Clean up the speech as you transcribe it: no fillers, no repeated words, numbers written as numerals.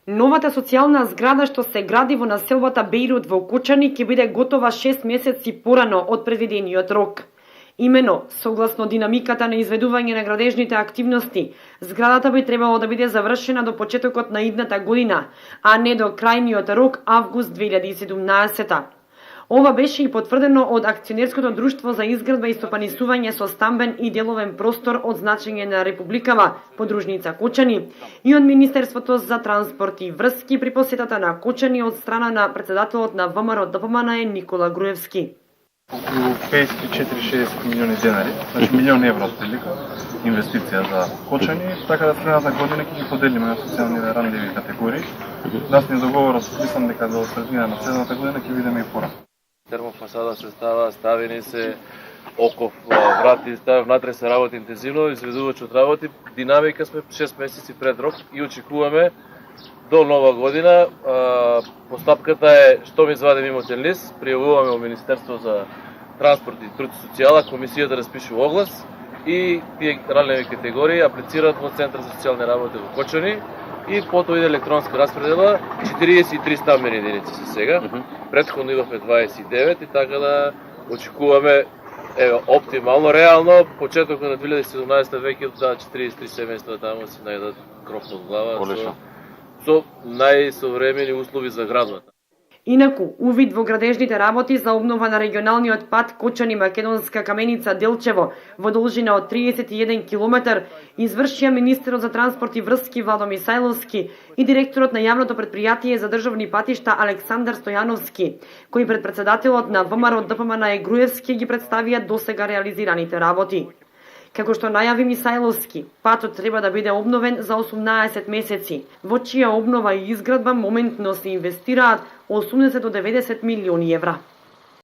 Новата социјална зграда што се гради во населбата Бејрут во Кочани ќе биде готова 6 месеци порано од предвидениот рок. Имено, согласно динамиката на изведување на градежните активности, зградата би требало да биде завршена до почетокот на идната година, а не до крајниот рок август 2017. Ова беше и потврдено од Акционерското друштво за изградба и стопанисување со стамбен и деловен простор од значење на Републикава, подружница Кочани, и од Министерството за транспорт и врски при посетата на Кочани од страна на председателот на ВМРО ДПМН Никола Груевски. Околу 54-60 милиони денари, значи милион евро отприлика инвестиција за Кочани, така да следната година ќе ги поделиме на социјални ранливи категории. Наследниот договор мислам дека до средина на следната година ќе видиме и пораст. Термофасада се става, ставени се оков врати, стави внатре се работи интензивно, изведувачот работи, динамика сме 6 месеци пред рок и очекуваме до нова година. Постапката е што ми извадим имотен лист, пријавуваме во Министерство за транспорт и труд и социјала, комисија да распише оглас и тие ранливи категории аплицираат во Центар за социјални работи во Кочани и потоа иде електронска распредела, 43 стамбени единици се сега. Претходно имавме 29 и така да очекуваме оптимално, реално, почетокот на 2017 веќе за 43 семејства таму си најдат кров под глава со најсовремени услови за градбата. Инаку, увид во градежните работи за обнова на регионалниот пат Кочани-Македонска каменица Делчево во должина од 31 км извршија министерот за транспорт и врски Владо Мисајловски и директорот на јавното претпријатие за државни патишта Александар Стојановски, кои пред председателот на ВМРО ДПМН Груевски ги представија досега реализираните работи. Како што најави Мисајловски, патот треба да биде обновен за 18 месеци, во чија обнова и изградба моментно се инвестираат 80 до 90 милиони евра.